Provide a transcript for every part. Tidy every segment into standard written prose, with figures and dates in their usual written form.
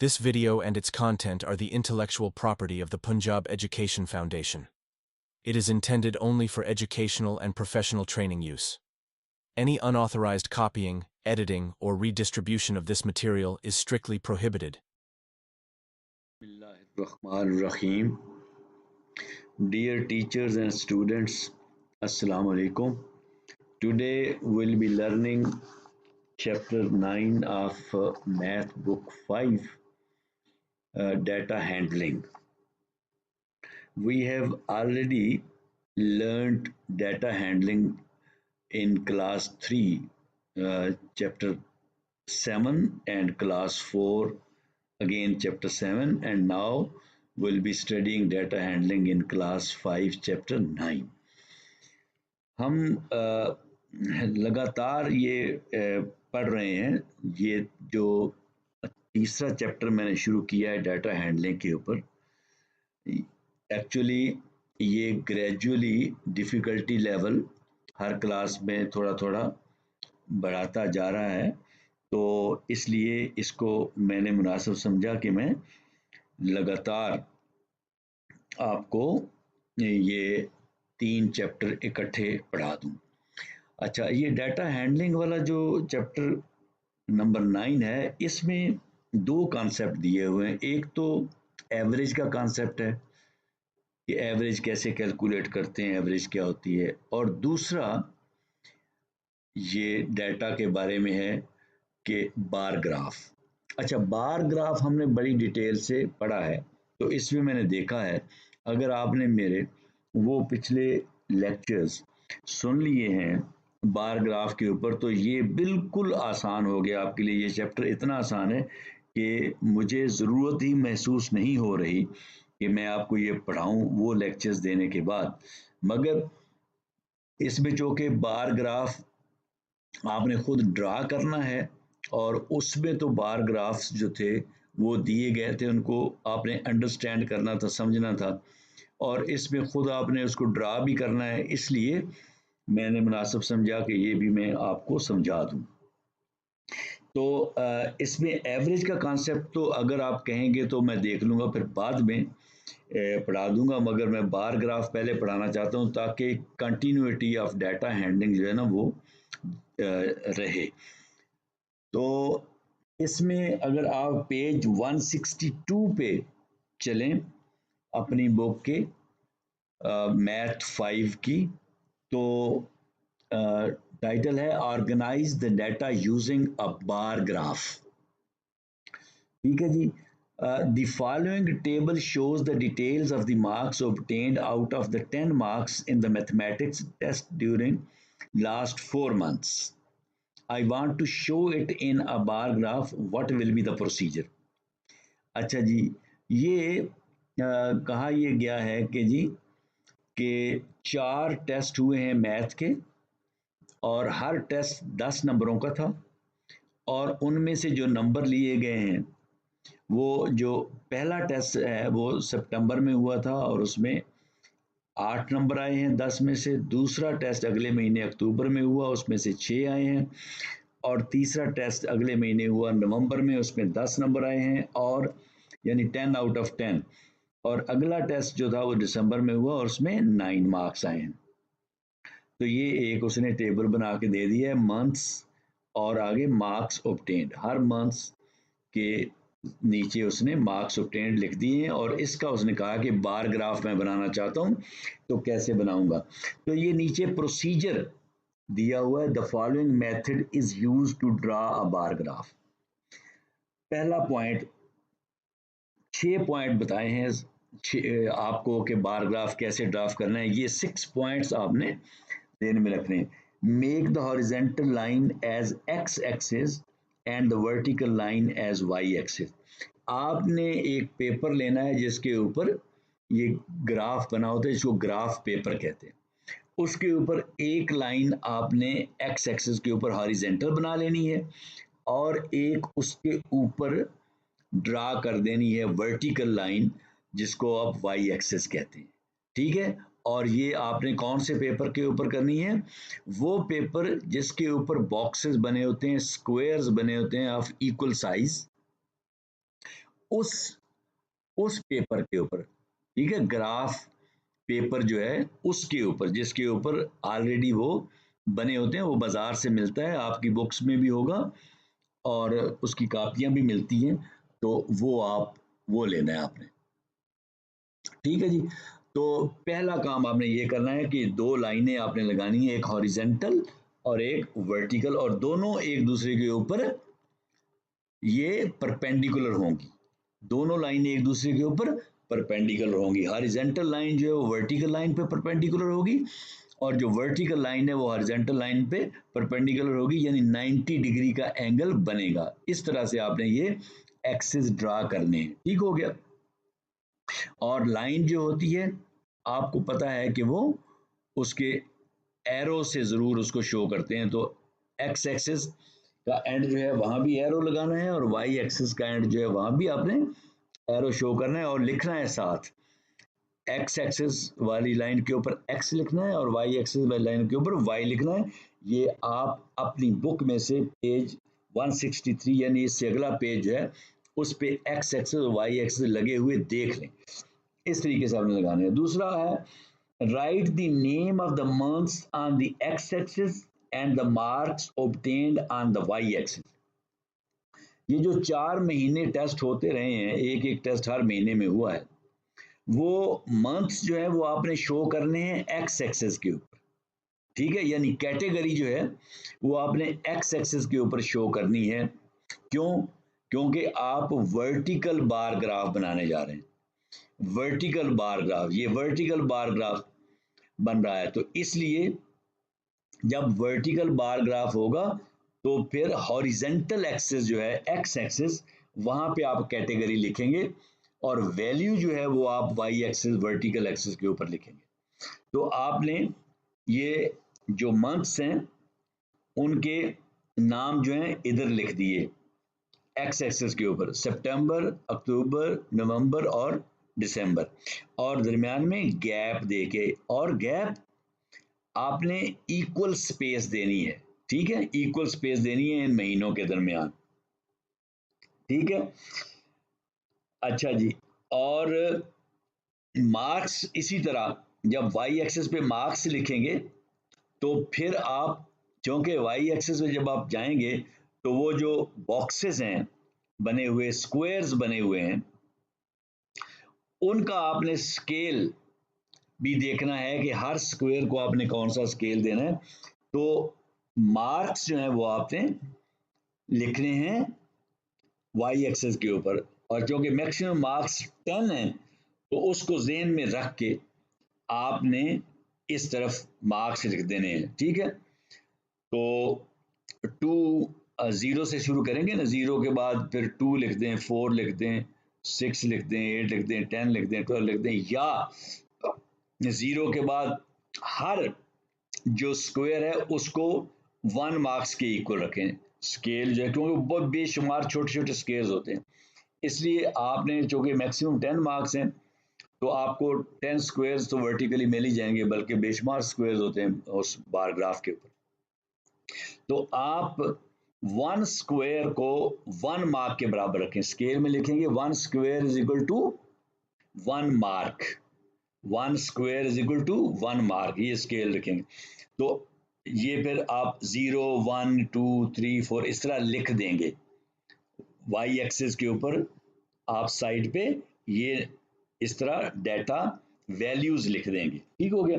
This video and its content are the intellectual property of the Punjab Education Foundation. It is intended only for educational and professional training use. Any unauthorized copying, editing, or redistribution of this material is strictly prohibited. Bismillahirrahmanirrahim. Dear teachers and students, Assalamu alaikum. Today we'll be learning chapter 9 of Math Book 5, Data Handling. We have already learned data handling in class 3, chapter 7, and class 4, again chapter 7, and now we'll be studying data handling in class 5, chapter 9. हम लगातार ये पढ़ रहे हैं। ये जो तीसरा chapter मैंने शुरू किया है डाटा हैंडलिंग के ऊपर, एक्चुअली ये ग्रेजुअली डिफ़िकल्टी लेवल हर क्लास में थोड़ा थोड़ा बढ़ाता जा रहा है, तो इसलिए इसको मैंने मुनासिब समझा कि मैं लगातार आपको ये 3 चैप्टर इकट्ठे पढ़ा दूं। अच्छा, ये डाटा हैंडलिंग वाला जो चैप्टर नंबर 9 है, इसमें 2 कॉन्सेप्ट दिए हुए हैं। एक तो एवरेज का कॉन्सेप्ट है कि एवरेज कैसे कैलकुलेट करते हैं, एवरेज क्या होती है, और दूसरा ये डाटा के बारे में है कि बार ग्राफ। अच्छा, बार ग्राफ हमने बड़ी डिटेल से पढ़ा है, तो इसमें मैंने देखा है अगर आपने मेरे वो पिछले लेक्चर्स सुन लिए हैं बार ग्राफ के ऊपर, तो ये बिल्कुल आसान हो गया आपके लिए। ये चैप्टर इतना आसान है कि मुझे ज़रूरत ही महसूस नहीं हो रही कि मैं आपको ये पढ़ाऊँ वो लेक्चर्स देने के बाद। मगर इसमें चूँकि बार ग्राफ आपने खुद ड्रा करना है, और उसमें तो बार ग्राफ्स जो थे वो दिए गए थे, उनको आपने अंडरस्टैंड करना था, समझना था, और इसमें खुद आपने उसको ड्रा भी करना है। इसलिए मैंने मुनासिब समझा कि ये भी मैं आपको समझा दूं। तो इसमें एवरेज का कॉन्सेप्ट तो अगर आप कहेंगे तो मैं देख लूँगा, फिर बाद में पढ़ा दूंगा, मगर मैं बार ग्राफ पहले पढ़ाना चाहता हूँ ताकि कंटिन्यूटी ऑफ डाटा हैंडलिंग जो है ना वो रहे। तो इसमें अगर आप पेज 162 पे चलें अपनी बुक के मैथ 5 की, तो टाइटल है organise the data using a bar graph. ठीक है जी। The following table shows the details of the marks obtained out of the 10 marks in the mathematics test during last 4 months. I want to show it in a bar graph. What will be the procedure? अच्छा जी, ये कहा ये गया है कि जी कि 4 test हुए हैं मैथ के, और हर टेस्ट 10 नंबरों का था, और उनमें से जो नंबर लिए गए हैं वो जो पहला टेस्ट है वो सितंबर में हुआ था और उसमें 8 नंबर आए हैं 10 में से। दूसरा टेस्ट अगले महीने अक्टूबर में हुआ, उसमें से 6 आए हैं, और तीसरा टेस्ट अगले महीने हुआ नवंबर में, उसमें 10 नंबर आए हैं, और यानी 10 आउट ऑफ 10। और अगला टेस्ट जो था वो दिसंबर में हुआ और उसमें 9 मार्क्स आए हैं। तो ये एक उसने टेबल बना के दे दिया है, मंथ्स और आगे मार्क्स ऑब्टेन्ड। हर मंथ्स के नीचे उसने मार्क्स ऑब्टेन्ड लिख दिए हैं, और इसका उसने कहा कि बार ग्राफ मैं बनाना चाहता हूँ तो कैसे बनाऊंगा। तो ये नीचे प्रोसीजर दिया हुआ है, the following method is used to draw a bar graph. पहला पॉइंट, 6 पॉइंट बताए हैं आपको कि बार ग्राफ कैसे ड्राफ्ट करना है। ये 6 पॉइंट्स आपने ध्यान में रखने हैं। Make the horizontal line as X axis and the vertical line as Y axis. आपने एक पेपर लेना है जिसके ऊपर ये ग्राफ बना होता है, जिसको ग्राफ पेपर कहते हैं। उसके ऊपर एक लाइन आपने एक्स एक्सिस के ऊपर हॉरिजॉन्टल बना लेनी है, और एक उसके ऊपर ड्रा कर देनी है वर्टिकल लाइन, जिसको आप वाई एक्सिस कहते हैं। ठीक है, और ये आपने कौन से पेपर के ऊपर करनी है? वो पेपर जिसके ऊपर बॉक्सेस बने होते हैं, स्क्वायर्स बने होते हैं ऑफ इक्वल साइज, उस पेपर के ऊपर, ठीक है, ग्राफ पेपर जो है उसके ऊपर, जिसके ऊपर ऑलरेडी वो बने होते हैं, वो बाजार से मिलता है, आपकी बुक्स में भी होगा और उसकी कापियां भी मिलती हैं, तो वो लेना है आपने। ठीक है जी। तो पहला काम आपने ये करना है कि दो लाइनें आपने लगानी है, एक हॉरिजेंटल और एक वर्टिकल, और दोनों एक दूसरे के ऊपर ये परपेंडिकुलर होंगी। दोनों लाइनें एक दूसरे के ऊपर परपेंडिकुलर होंगी। हॉरिजेंटल लाइन जो है वो वर्टिकल लाइन पे परपेंडिकुलर होगी, और जो वर्टिकल लाइन है वो हॉरिजेंटल लाइन पे परपेंडिकुलर होगी, यानी 90 डिग्री का एंगल बनेगा। इस तरह से आपने ये एक्सिस ड्रा करने हैं। ठीक हो गया। और लाइन जो होती है आपको पता है कि वो उसके एरो से ज़रूर उसको शो करते हैं। तो एक्स एक्सिस का एंड जो है वहां भी एरो लगाना है, और वाई एक्सिस का एंड जो है वहां भी आपने एरो शो करना है, और लिखना है साथ, एक्स एक्सिस वाली लाइन के ऊपर एक्स लिखना है और वाई एक्सिस वाली लाइन के ऊपर वाई लिखना है। ये आप अपनी बुक में से पेज 163 यानी इससे अगला पेज है, उस पे एक्स एक्सिस और वाई एक्सिस लगे हुए देख लें। इस तरीके से आपने लगाना है। दूसरा है write the name of the months on the x axis and the marks obtained on the y axis. ये जो 4 महीने टेस्ट होते रहे हैं, एक एक टेस्ट हर महीने में हुआ है, वो मंथ्स जो है वो आपने शो करने हैं एक्स एक्सिस के ऊपर। ठीक है, यानी कैटेगरी जो है वो आपने एक्स एक्सिस के ऊपर शो करनी है। क्यों? क्योंकि आप वर्टिकल बार ग्राफ बनाने जा रहे हैं। वर्टिकल बार ग्राफ, ये वर्टिकल बार ग्राफ बन रहा है, तो इसलिए जब वर्टिकल बार ग्राफ होगा तो फिर हॉरिजेंटल एक्सिस जो है एक्स एक्सिस, वहां पे आप कैटेगरी लिखेंगे, और वैल्यू जो है वो आप वाई एक्सिस वर्टिकल एक्सिस के ऊपर लिखेंगे। तो आपने ये जो मंथ्स हैं उनके नाम जो हैं इधर लिख दिए एक्स एक्सिस के ऊपर, सितंबर, अक्टूबर, नवंबर और दिसंबर, और दरमियान में गैप देके, और गैप आपने इक्वल स्पेस देनी है। ठीक है, इक्वल स्पेस देनी है इन महीनों के दरमियान। ठीक है, अच्छा जी। और मार्क्स इसी तरह, जब वाई एक्सिस पे मार्क्स लिखेंगे तो फिर आप, क्योंकि वाई एक्सिस पे जब आप जाएंगे तो वो जो बॉक्सेस हैं बने हुए, स्क्वायर्स बने हुए हैं, उनका आपने स्केल भी देखना है कि हर स्क्वायर को आपने कौन सा स्केल देना है। तो मार्क्स जो है वो आपने लिखने हैं वाई एक्सिस के ऊपर, और क्योंकि मैक्सिमम मार्क्स 10 है तो उसको जेहन में रख के आपने इस तरफ मार्क्स लिख देने हैं। ठीक है, तो 2 0 से शुरू करेंगे ना, 0 के बाद फिर 2 लिख दें, 4 लिख दें, 6 लिख दें, 8 लिख दें, 10 लिख दें, 12 लिख दें, या 0 के बाद हर जो स्क्वायर है उसको 1 मार्क्स के इक्वल रखें स्केल जो है, क्योंकि बहुत बेशुमार छोटे छोटे स्केल्स होते हैं, इसलिए आपने, चूंकि मैक्सिमम 10 मार्क्स हैं तो आपको 10 स्क्वायर्स तो वर्टिकली मिल ही जाएंगे, बल्कि बेशुमार स्क्वायर्स होते हैं उस बार ग्राफ के ऊपर। तो आप 1 स्क्वायर को 1 मार्क के बराबर रखें, स्केल में लिखेंगे 1 square is equal to 1 mark, 1 square is equal to 1 mark, ये स्केल रखेंगे। तो ये फिर आप 0 1 2 3 4 इस तरह लिख देंगे वाई एक्सिस के ऊपर, आप साइड पे ये इस तरह डाटा वैल्यूज लिख देंगे। ठीक हो गया।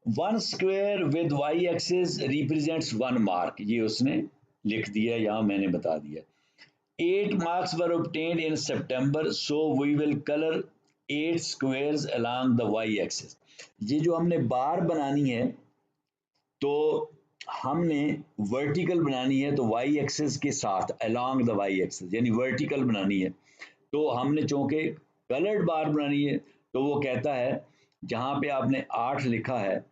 1 square with y axis represents 1 mark, ये उसने लिख दिया, यहां मैंने बता दिया। 8 marks were obtained in September, so we will color 8 squares along the y-axis। ये जो हमने बार बनानी है तो हमने वर्टिकल बनानी है, तो वाई एक्सिस के साथ along the y axis, यानी वर्टिकल बनानी है। तो हमने चूंकि कलर्ड बार बनानी है तो वो कहता है जहां पे आपने 8 लिखा है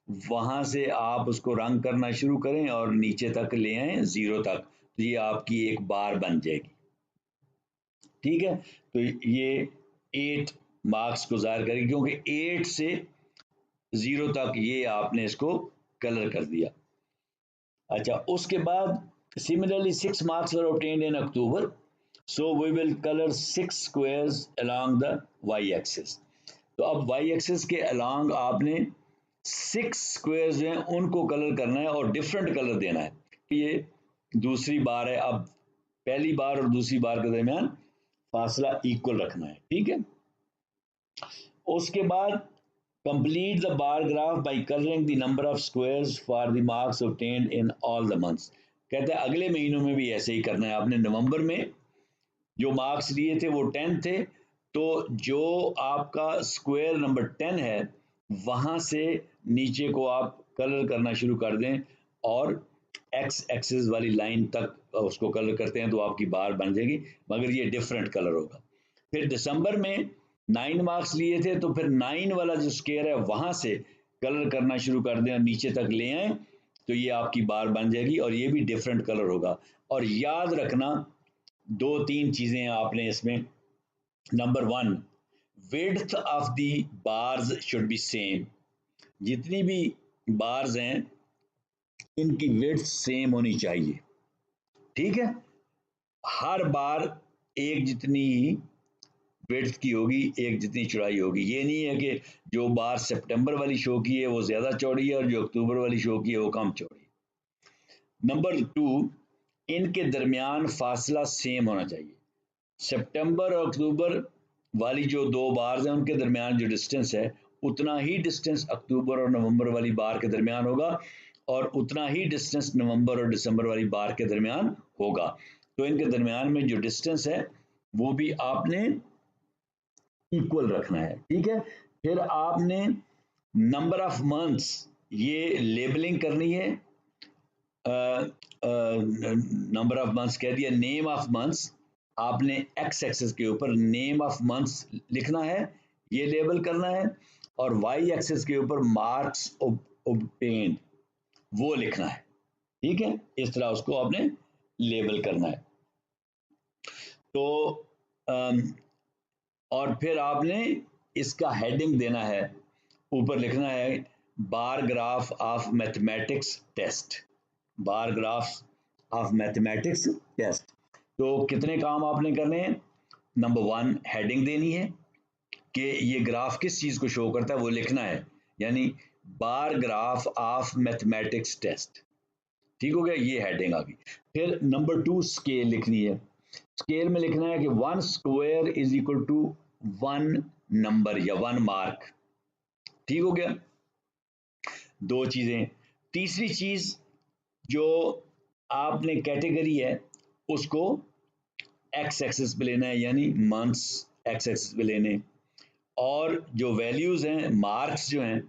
वहां से आप उसको रंग करना शुरू करें और नीचे तक ले आए 0 तक, तो ये आपकी एक बार बन जाएगी। ठीक है, तो ये 8 मार्क्स को जाहिर करेगी, क्योंकि 8 से 0 तक ये आपने इसको कलर कर दिया। अच्छा, उसके बाद similarly 6 marks were obtained in October, So we will color 6 squares along the y-axis. तो अब y-axis के along आपने 6 स्क्वायर्स जो हैं उनको कलर करना है और डिफरेंट कलर देना है। ये दूसरी बार है, अब पहली बार और दूसरी बार के दरमियान फासला इक्वल रखना है, ठीक है। उसके बाद complete the bar graph by colouring the number of squares for the marks obtained in all the months. कहते हैं अगले महीनों में भी ऐसे ही करना है। आपने नवंबर में जो मार्क्स लिए थे वो 10 थे, तो जो आपका स्क्वायर नंबर 10 है वहां से नीचे को आप कलर करना शुरू कर दें और एक्स एक्सिस वाली लाइन तक उसको कलर करते हैं तो आपकी बार बन जाएगी, मगर ये डिफरेंट कलर होगा। फिर दिसंबर में 9 मार्क्स लिए थे तो फिर 9 वाला जो स्क्वायर है वहां से कलर करना शुरू कर दें और नीचे तक ले आए तो ये आपकी बार बन जाएगी और ये भी डिफरेंट कलर होगा। और याद रखना 2-3 चीजें आपने इसमें। Number 1, width of the bars should be same. जितनी भी बार्स हैं इनकी विड्थ सेम होनी चाहिए, ठीक है। हर बार एक जितनी ही विड्थ की होगी, एक जितनी चौड़ाई होगी। ये नहीं है कि जो बार सितंबर वाली शो की है वो ज्यादा चौड़ी है और जो अक्टूबर वाली शो की है वो कम चौड़ी है। नंबर 2, इनके दरमियान फासला सेम होना चाहिए। सितंबर और अक्टूबर वाली जो दो बार्स हैं उनके दरमियान जो डिस्टेंस है उतना ही डिस्टेंस अक्टूबर और नवंबर वाली बार के दरमियान होगा और उतना ही डिस्टेंस नवंबर और दिसंबर वाली बार के दरमियान होगा। तो इनके दरमियान में जो डिस्टेंस है वो भी आपने इक्वल रखना है, ठीक है। फिर आपने नंबर ऑफ मंथ्स ये लेबलिंग करनी है। नंबर ऑफ मंथ्स कह दिया, नेम ऑफ मंथ्स आपने एक्स एक्सिस के ऊपर नेम ऑफ मंथ्स लिखना है, ये लेबल करना है, और वाई एक्सिस के ऊपर मार्क्स ऑब्टेन्ड वो लिखना है, ठीक है। इस तरह उसको आपने लेबल करना है। तो और फिर आपने इसका हेडिंग देना है, ऊपर लिखना है bar graph of mathematics test, bar graph of mathematics test. तो कितने काम आपने करने हैं। नंबर 1, हेडिंग देनी है कि ये ग्राफ किस चीज को शो करता है वो लिखना है, यानी bar graph of mathematics test, ठीक हो गया, ये हेडिंग आ गई। फिर नंबर 2, स्केल लिखनी है। स्केल में लिखना है कि 1 square is equal to 1 number या 1 मार्क, ठीक हो गया। 2 चीजें। तीसरी चीज जो आपने कैटेगरी है उसको एक्स एक्सिस पे लेना है, यानी मंथ्स एक्स एक्सिस पे लेने, और जो वैल्यूज हैं मार्क्स जो हैं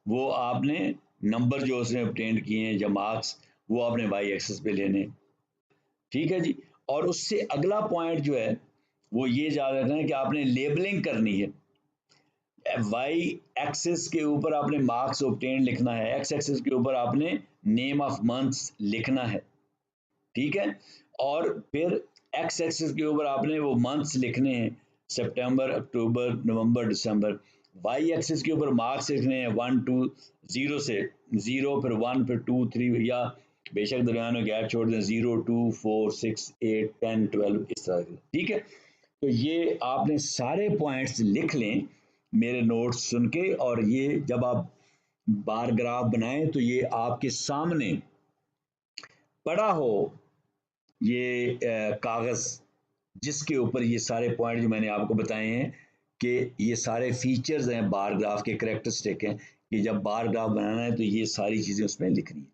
वो आपने नंबर जो उसने ऑब्टेन किए हैं या मार्क्स वो आपने वाई एक्सिस पे लेने, ठीक है जी। और उससे अगला पॉइंट जो है वो ये याद रखना है कि आपने लेबलिंग करनी है। वाई एक्सिस के ऊपर आपने मार्क्स ऑब्टेन लिखना है, एक्स एक्सिस के ऊपर आपने नेम ऑफ मंथ्स लिखना है, ठीक है। और फिर एक्स एक्सिस के ऊपर आपने वो मंथ्स लिखने हैं, सितंबर, अक्टूबर, नवंबर, दिसंबर। वाई एक्सिस के ऊपर मार्क्स लिखने हैं 1 2 0 से 0, फिर 1, फिर 2 3, या बेशक दरमियान में गैप छोड़ दें 0 2 4 6 8 10 12 इस तरह से, ठीक है। तो ये आपने सारे पॉइंट्स लिख लें मेरे नोट्स सुन के, और ये जब आप बार ग्राफ बनाएं तो ये आपके सामने पड़ा हो ये कागज जिसके ऊपर ये सारे पॉइंट जो मैंने आपको बताए हैं कि ये सारे फीचर्स हैं बार ग्राफ के, करेक्टरिस्टिक हैं कि जब बार ग्राफ बनाना है तो ये सारी चीजें उसमें लिखनी है।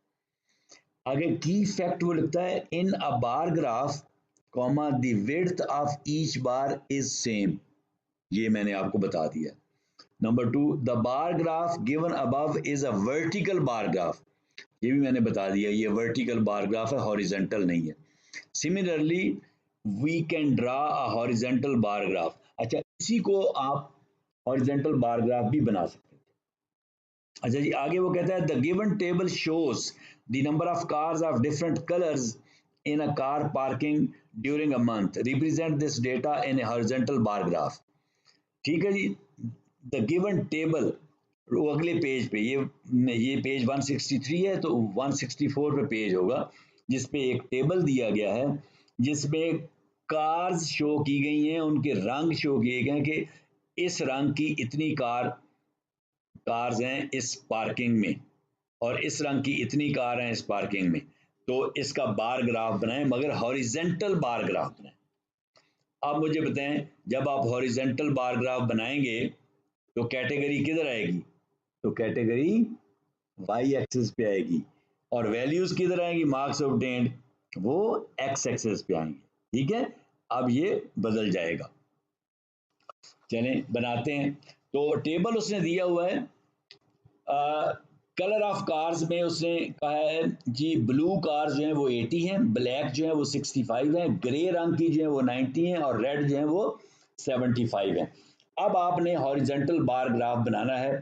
आगे की फैक्ट वो लिखता है in a bar graph comma the width of each bar is same, ये मैंने आपको बता दिया। Number 2, the bar graph given above is a vertical bar graph, ये भी मैंने बता दिया, ये वर्टिकल बार ग्राफ है, हॉरिजेंटल नहीं है। Similarly we can draw a horizontal bar graph, अच्छा इसी को आप हॉरिजेंटल बार ग्राफ भी बना सकते हैं। अच्छा जी, आगे वो कहता है the given table shows the number of cars of different colours in a car parking during a month, represent this data in A horizontal bar graph, ठीक है जी। द गिवन टेबल, वो अगले पेज पे, ये पेज 163 है तो 164 पे page होगा जिसपे एक टेबल दिया गया है जिसमें कार्स शो की गई हैं, उनके रंग शो किए गए हैं कि इस रंग की इतनी कार्स हैं इस पार्किंग में और इस रंग की इतनी कार हैं इस पार्किंग में। तो इसका बार ग्राफ बनाएं, मगर हॉरिजेंटल बार ग्राफ बनाएं। अब मुझे बताएं, जब आप हॉरिजेंटल बार ग्राफ बनाएंगे तो कैटेगरी किधर आएगी? तो कैटेगरी वाई एक्सिस पे आएगी और वैल्यूज किधर आएंगी? मार्क्स ऑब्टेन्ड वो एक्स एक्सिस पे आएंगे। ठीक है, अब ये बदल जाएगा। चलें बनाते हैं। तो टेबल उसने दिया हुआ है, कलर ऑफ कार्स में उसने कहा है जी ब्लू कार्स जो हैं वो 80 हैं, ब्लैक जो है वो 65 हैं, ग्रे रंग की जो है वो 90 हैं और रेड जो है वो 75 हैं। अब आपने हॉरिजेंटल बार ग्राफ बनाना है,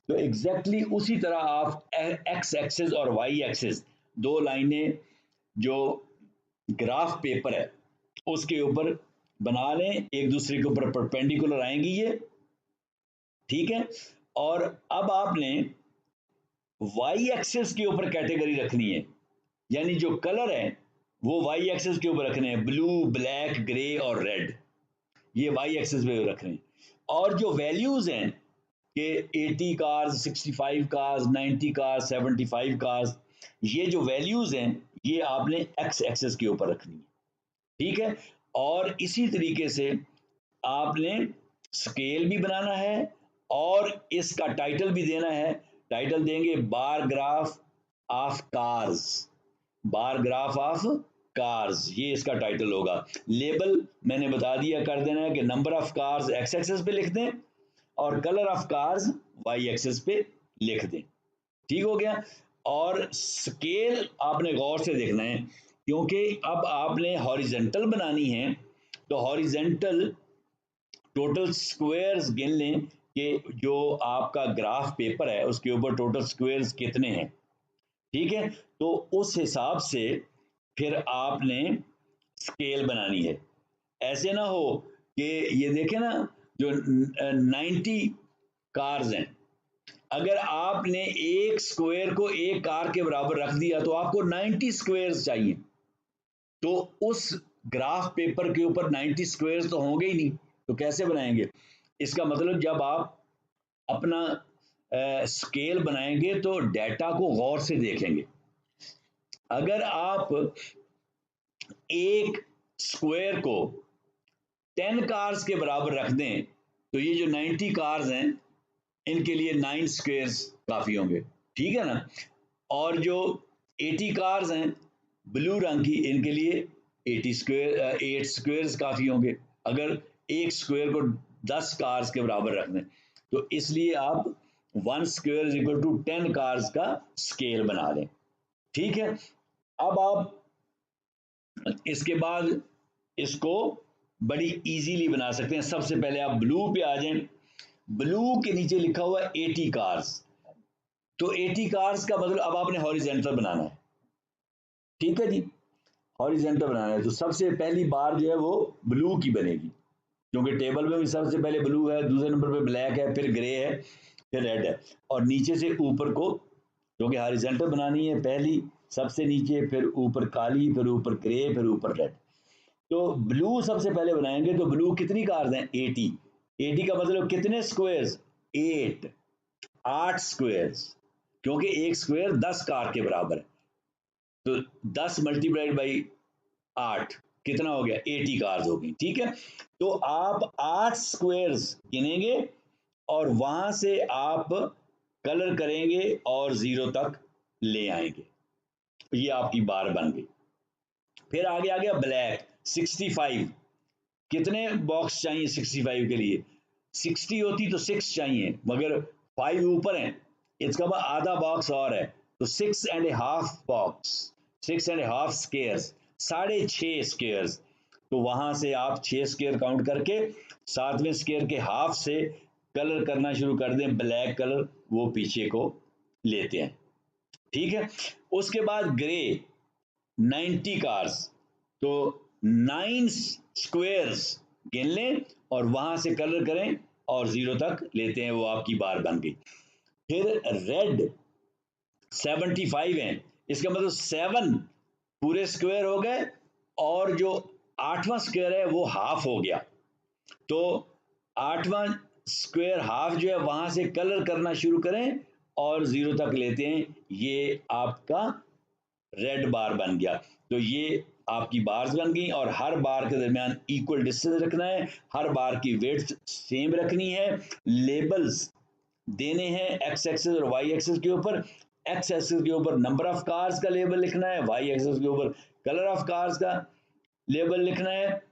तो एग्जैक्टली उसी तरह आप एक्स एक्सिस और वाई एक्सिस दो लाइनें जो ग्राफ पेपर है उसके ऊपर बना लें, एक दूसरे के ऊपर परपेंडिकुलर आएंगी ये। ठीक है, और अब आपने वाई एक्सिस के ऊपर कैटेगरी रखनी है, यानी जो कलर है वो वाई एक्सिस के ऊपर रखने हैं, ब्लू ब्लैक ग्रे और रेड, ये वाई एक्सिस पे रखने हैं। और जो वैल्यूज हैं कि 80 कार्स 65 कार्स 90 कार्स 75 कार्स, ये जो वैल्यूज हैं ये आपने एक्स एक्सिस के ऊपर रखनी है। ठीक है, और इसी तरीके से आपने स्केल भी बनाना है और इसका टाइटल भी देना है। टाइटल देंगे बार graph of cars, bar graph of cars, ये इसका टाइटल होगा। लेबल मैंने बता दिया, कर देना है कि number of cars x axis पे लिख दें और colour of cars y axis पे लिख दें। ठीक हो गया। और स्केल आपने गौर से देखना है, क्योंकि अब आपने हॉरिजेंटल बनानी है, तो हॉरिजेंटल टोटल स्क्वायर्स गिन लें कि जो आपका ग्राफ पेपर है उसके ऊपर टोटल स्क्वायर्स कितने हैं। ठीक है, तो उस हिसाब से फिर आपने स्केल बनानी है। ऐसे ना हो कि ये देखें ना, जो 90 कार्स हैं, अगर आपने एक स्क्वायर को एक कार के बराबर रख दिया तो आपको 90 स्क्वायर्स चाहिए, तो उस ग्राफ पेपर के ऊपर 90 स्क्वायर्स तो होंगे ही नहीं, तो कैसे बनाएंगे? इसका मतलब जब आप अपना स्केल बनाएंगे तो डेटा को गौर से देखेंगे। अगर आप एक स्क्वायर को 10 कार्स के बराबर रख दें तो ये जो 90 कार्स हैं इनके लिए 9 स्क्वायर्स काफ़ी होंगे। ठीक है ना, और जो 80 कार्स हैं ब्लू रंग की, इनके लिए 8 स्क्वायर्स काफ़ी होंगे अगर एक स्क्वायर को 10 कार्स के बराबर रख दें। तो इसलिए आप 1 square is equal to 10 cars का स्केल बना लें। ठीक है, अब आप इसके बाद इसको बड़ी इजीली बना सकते हैं। सबसे पहले आप ब्लू पे आ जाएं, ब्लू के नीचे लिखा हुआ है 80 कार्स, तो 80 कार्स का मतलब अब आपने हॉरिजेंटल बनाना है। ठीक है जी, हॉरिजेंटल बनाना है, तो सबसे पहली बार जो है वो ब्लू की बनेगी, क्योंकि टेबल में भी सबसे पहले ब्लू है, दूसरे नंबर पे ब्लैक है, फिर ग्रे है, फिर रेड है, और नीचे से ऊपर को, क्योंकि हॉरिजेंटल बनानी है, पहली सबसे नीचे, फिर ऊपर काली, फिर ऊपर ग्रे, फिर ऊपर रेड। तो ब्लू सबसे पहले बनाएंगे, तो ब्लू कितनी कार्स हैं? 80। 80 का मतलब कितने स्क्वायर्स? 8 स्क्वायर्स, क्योंकि एक स्क्वायर 10 कार के बराबर है, तो 10 मल्टीप्लाइड बाई 8 कितना हो गया? 80 कार्स हो गई। ठीक है, तो आप 8 स्क्वायर्स गिनेंगे और वहां से आप कलर करेंगे और 0 तक ले आएंगे, ये आपकी बार बन गई। फिर आगे आ गया ब्लैक 65, कितने बॉक्स चाहिए 65 के लिए? 60 होती तो 6 चाहिए, मगर 5 ऊपर है, इसका मतलब आधा बॉक्स और है, तो 6.5 बॉक्स, 6.5 स्क्वायर्स, 6.5 स्क्वायर्स। तो वहां से आप 6 स्क्वायर काउंट करके 7वें स्क्वायर के हाफ से कलर करना शुरू कर दें, ब्लैक कलर वो पीछे को लेते हैं। ठीक है, उसके बाद ग्रे 90 कार्स, तो 9 स्क्वायर्स गिन लें और वहां से कलर करें और 0 तक लेते हैं, वो आपकी बार बन गई। फिर रेड 75 है, इसका मतलब 7 पूरे स्क्वायर हो गए और जो 8वां स्क्वायर है वो हाफ हो गया, तो 8वां स्क्वायर हाफ जो है वहां से कलर करना शुरू करें और 0 तक लेते हैं, ये आपका रेड बार बन गया। तो ये आपकी बार्स बन गई और हर बार के दरमियान इक्वल डिस्टेंस रखना है, हर बार की वेट सेम रखनी है, लेबल्स देने हैं एक्स एक्सिस और वाई एक्सिस के ऊपर। एक्स एक्सिस के ऊपर नंबर ऑफ कार्स का लेबल लिखना है, वाई एक्सिस के ऊपर कलर ऑफ कार्स का लेबल लिखना है,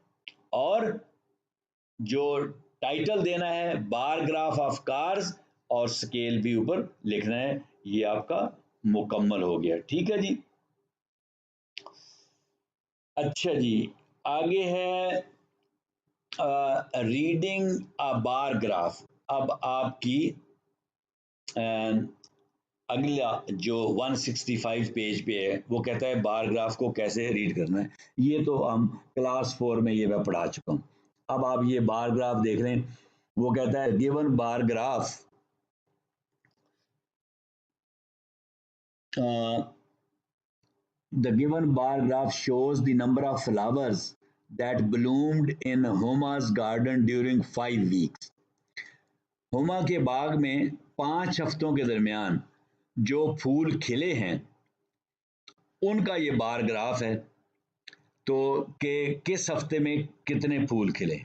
और जो टाइटल देना है बार ग्राफ ऑफ कार्स, और स्केल भी ऊपर लिखना है। ये आपका मुकम्मल हो गया। ठीक है जी। अच्छा जी, आगे है रीडिंग अ बार ग्राफ। अब आपकी अगला जो 165 पेज पे है वो कहता है बार ग्राफ को कैसे रीड करना है। ये तो हम क्लास 4 में ये मैं पढ़ा चुका हूँ। अब आप ये बार ग्राफ देख लें। वो कहता है given bar graph the given bar graph shows the number of flowers that bloomed in Homa's garden during 5 weeks. Huma के बाग में 5 हफ्तों के दरमियान जो फूल खिले हैं उनका ये बार ग्राफ है। तो कि किस हफ्ते में कितने फूल खिले,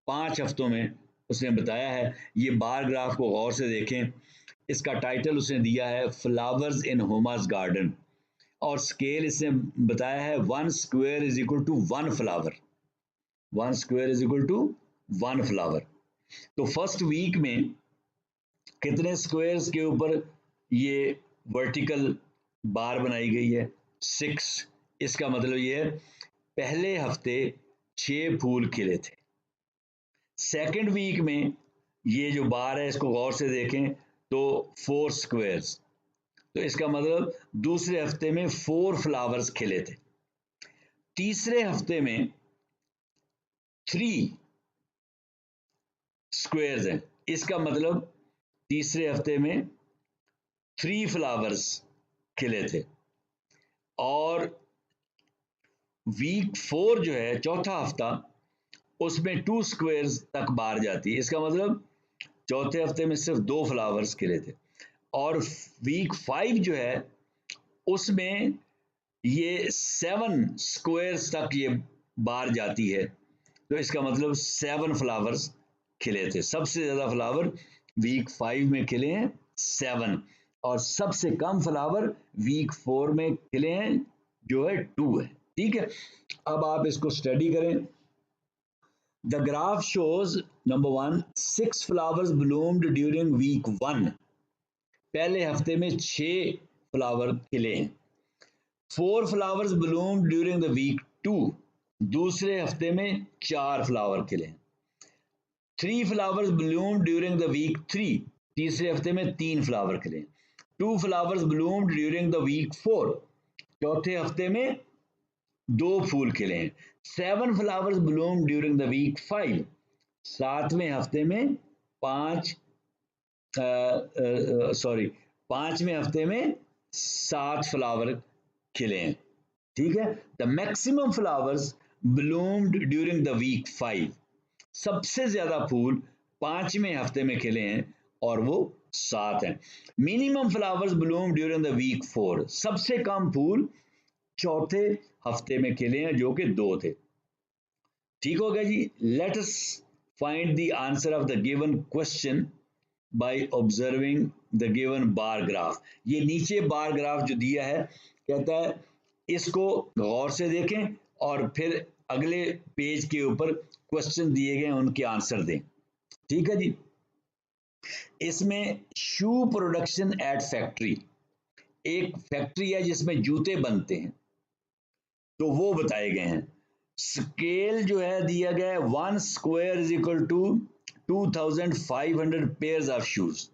5 हफ्तों में उसने बताया है। ये बार ग्राफ को गौर से देखें। इसका टाइटल उसने दिया है फ्लावर्स इन होमास गार्डन, और स्केल इसने बताया है 1 square is equal to 1 flower. 1 square is equal to 1 flower. तो फर्स्ट वीक में कितने स्क्वायर्स के ऊपर ये वर्टिकल बार बनाई गई है? 6। इसका मतलब ये है पहले हफ्ते 6 फूल खिले थे। सेकंड वीक में ये जो बार है इसको गौर से देखें तो 4 स्क्वायर्स, तो इसका मतलब दूसरे हफ्ते में 4 फ्लावर्स खिले थे। तीसरे हफ्ते में 3 स्क्वायर्स हैं, इसका मतलब तीसरे हफ्ते में 3 फ्लावर्स खिले थे। और वीक 4 जो है चौथा हफ्ता, उसमें 2 स्क्वायर्स तक बार जाती है। इसका मतलब चौथे हफ्ते में सिर्फ 2 फ्लावर्स खिले थे। और वीक 5 जो है उसमें ये 7 स्क्वायर्स तक ये बार जाती है। तो इसका मतलब 7 फ्लावर्स खिले थे। सबसे ज्यादा फ्लावर वीक 5 में खिले हैं 7, और सबसे कम फ्लावर वीक 4 में खिले हैं जो है 2 है। ठीक है, अब आप इसको स्टडी करें। The graph shows number 1 6 flowers bloomed during week 1। पहले हफ्ते में 6 फ्लावर खिले हैं। 4 flowers bloomed during the week 2। दूसरे हफ्ते में 4 फ्लावर खिले हैं। 3 flowers bloomed during the week 3। तीसरे हफ्ते में 3 फ्लावर खिले हैं। 2 flowers bloomed during the week 4। चौथे हफ्ते में 2 फूल खिले हैं। 7 flowers bloomed during the week 5। सातवें हफ्ते में 5 पांचवें हफ्ते में 7 फ्लावर खिले हैं। ठीक है, the maximum flowers bloomed during the week 5। सबसे ज्यादा फूल 5वें हफ्ते में खिले हैं और वो 7 हैं। Minimum flowers bloom during the week 4। सबसे कम फूल चौथे हफ्ते में खिले हैं जो कि 2 थे। ठीक हो गया जी। Let us find the answer of the given question by observing the given bar graph. ये नीचे बार ग्राफ जो दिया है कहता है इसको गौर से देखें और फिर अगले पेज के ऊपर क्वेश्चन दिए गए उनके आंसर दें। ठीक है जी। इसमें शू प्रोडक्शन एट फैक्ट्री, एक फैक्ट्री है जिसमें जूते बनते हैं, तो वो बताए गए हैं। स्केल जो है दिया गया है 1 square is equal to 2500 pairs of shoes.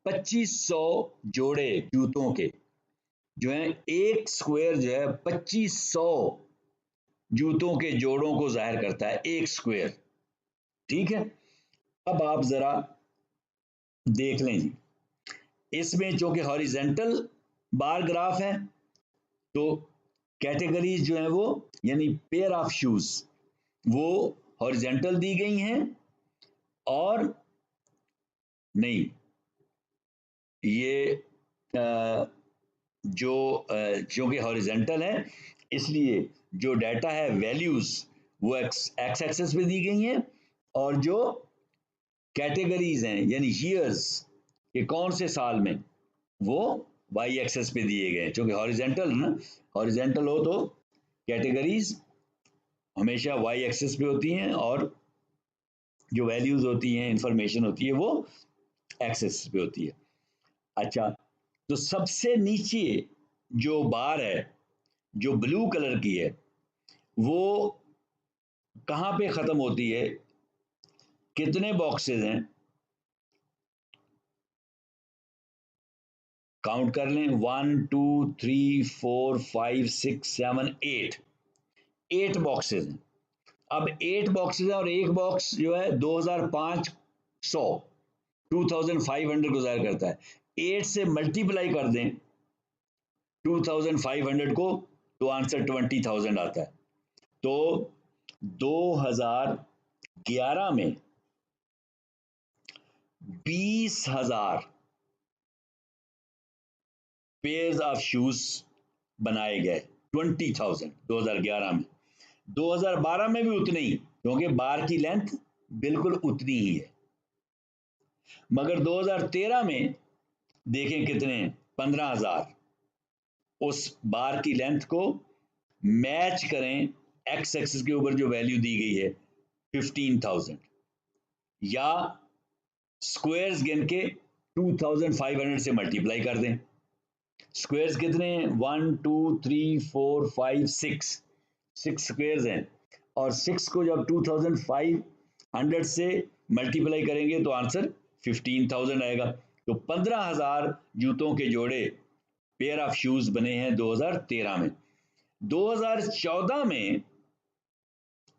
2500 जोड़े जूतों के जो है, एक स्क्वायर जो है 2500 जूतों के जोड़ों को जाहिर करता है, एक स्क्वायर। ठीक है, अब आप जरा देख लें जी। इसमें जो कि हॉरिजेंटल बार ग्राफ है, तो कैटेगरीज जो है वो यानी पेयर ऑफ शूज वो हॉरिजेंटल दी गई हैं और नहीं ये जो कि हॉरिजेंटल है, इसलिए जो डाटा है वैल्यूज वो एक्स एक्सेस पे दी गई हैं और जो कैटेगरीज हैं यानी ईयर्स कि कौन से साल में वो वाई एक्सेस पे दिए गए, क्योंकि हॉरिजेंटल ना, हॉरिजेंटल हो तो कैटेगरीज हमेशा वाई एक्सेस पे होती हैं और जो वैल्यूज होती हैं इंफॉर्मेशन होती है वो एक्सेस पे होती है। अच्छा, तो सबसे नीचे जो बार है जो ब्लू कलर की है वो कहाँ पे खत्म होती है, कितने बॉक्सेस हैं, काउंट कर लें, 1 2 3 4 5 6 7 8, 8 बॉक्सेस हैं। अब 8 बॉक्सेस है और एक बॉक्स जो है 2500 2500 गुजार करता है, 8 से मल्टीप्लाई कर दें 2500 को तो आंसर 20,000 आता है। तो 2011 में 20,000 पेयर्स ऑफ शूज बनाए गए, 20,000 2011 में। 2012 में भी उतने ही, क्योंकि बार की लेंथ बिल्कुल उतनी ही है। मगर 2013 में देखें कितने, 15,000। उस बार की लेंथ को मैच करें एक्स एक्सिस के ऊपर जो वैल्यू दी गई है 15,000, या स्क्वायर्स गिन के 2500 से मल्टीप्लाई कर दें। स्क्वायर्स कितने हैं, 1 2 3 4 5 6, 6 स्क्वायर्स हैं और 6 को जब 2500 से मल्टीप्लाई करेंगे तो आंसर 15,000 आएगा। तो 15,000 जूतों के जोड़े पेयर ऑफ शूज बने हैं 2013 में। 2014 में